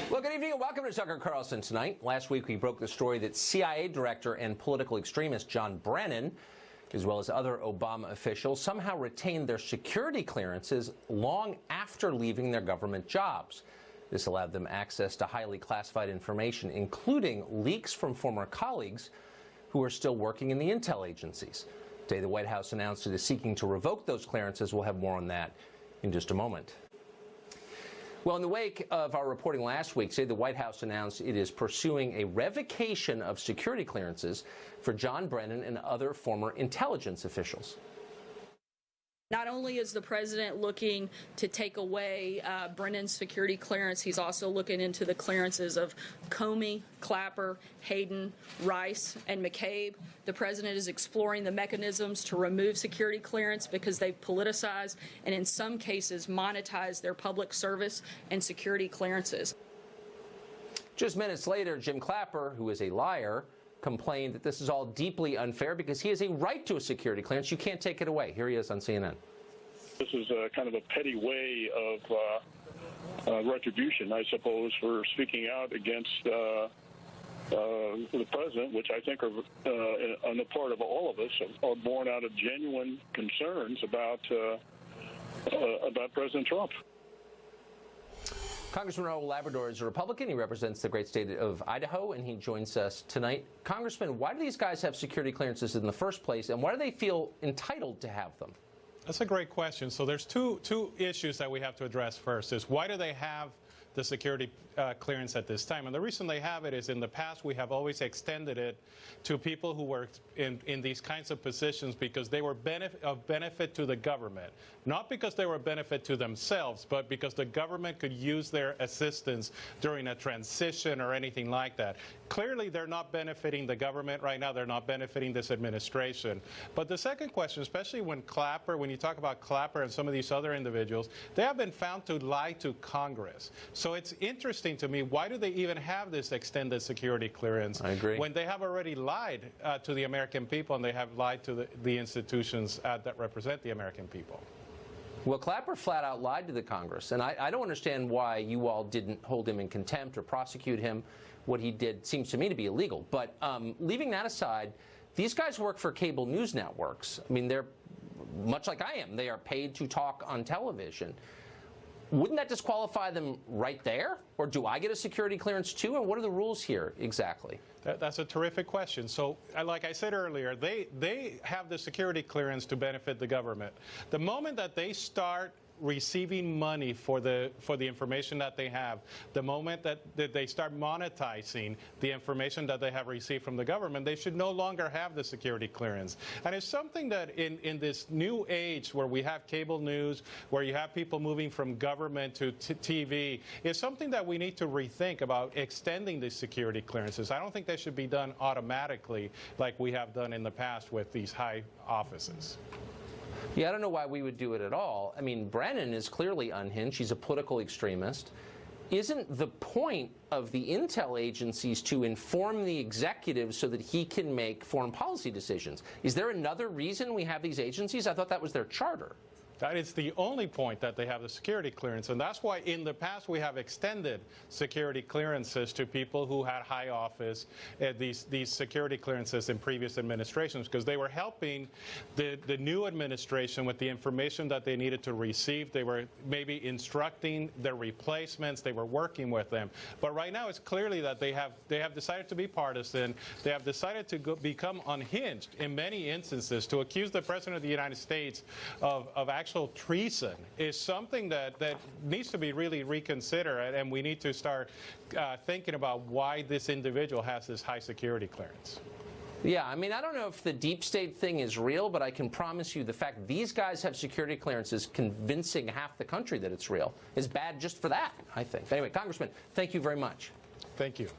Well, good evening and welcome to Tucker Carlson Tonight. Last week we broke the story that CIA director and political extremist John Brennan, as well as other Obama officials, somehow retained their security clearances long after leaving their government jobs. This allowed them access to highly classified information, including leaks from former colleagues who are still working in the intel agencies. Today, the White House announced it is seeking to revoke those clearances. We'll have more on that in just a moment. Well, in the wake of our reporting last week, the White House announced it is pursuing a revocation of security clearances for John Brennan and other former intelligence officials. Not only is the president looking to take away Brennan's security clearance, he's also looking into the clearances of Comey, Clapper, Hayden, Rice, and McCabe. The president is exploring the mechanisms to remove security clearance because they've politicized and in some cases monetized their public service and security clearances. Just minutes later, Jim Clapper, who is a liar, complained that this is all deeply unfair because he has a right to a security clearance. You can't take it away. Here he is on CNN. This is kind of a petty way of retribution, I suppose, for speaking out against the president, which I think are on the part of all of us, are born out of genuine concerns about President Trump. Congressman Raul Labrador is a Republican. He represents the great state of Idaho, and he joins us tonight. Congressman, why do these guys have security clearances in the first place, and why do they feel entitled to have them? That's a great question. So there's two issues that we have to address first. Is why do they have the security clearance at this time? And the reason they have it is in the past we have always extended it to people who worked in these kinds of positions because they were of benefit to the government. Not because they were a benefit to themselves, but because the government could use their assistance during a transition or anything like that. Clearly, they're not benefiting the government right now. They're not benefiting this administration. But the second question, especially when you talk about Clapper and some of these other individuals, they have been found to lie to Congress. So it's interesting to me, why do they even have this extended security clearance? I agree. When they have already lied to the American people and they have lied to the institutions that represent the American people? Well, Clapper flat out lied to the Congress, and I don't understand why you all didn't hold him in contempt or prosecute him. What he did seems to me to be illegal. But leaving that aside, these guys work for cable news networks. I mean, they're much like I am. They are paid to talk on television. Wouldn't that disqualify them right there? Or do I get a security clearance too? And what are the rules here exactly? That's a terrific question. So, like I said earlier, they have the security clearance to benefit the government. The moment that they start receiving money for the information that they have, the moment that they start monetizing the information that they have received from the government, they should no longer have the security clearance. And it's something that in this new age where we have cable news, where you have people moving from government to TV, it's something that we need to rethink about extending the security clearances. I don't think they should be done automatically like we have done in the past with these high offices. Yeah, I don't know why we would do it at all. I mean, Brennan is clearly unhinged. He's a political extremist. Isn't the point of the intel agencies to inform the executives so that he can make foreign policy decisions? Is there another reason we have these agencies? I thought that was their charter. That is the only point that they have the security clearance, and that's why in the past we have extended security clearances to people who had high office, these security clearances in previous administrations, because they were helping the new administration with the information that they needed to receive. They were maybe instructing their replacements. They were working with them. But right now it's clearly that they have decided to be partisan. They have decided to become unhinged in many instances. To accuse the President of the United States of actual treason is something that needs to be really reconsidered, and we need to start thinking about why this individual has this high security clearance. Yeah, I mean, I don't know if the deep state thing is real, but I can promise you the fact these guys have security clearances convincing half the country that it's real is bad just for that, I think. Anyway, Congressman, thank you very much. Thank you.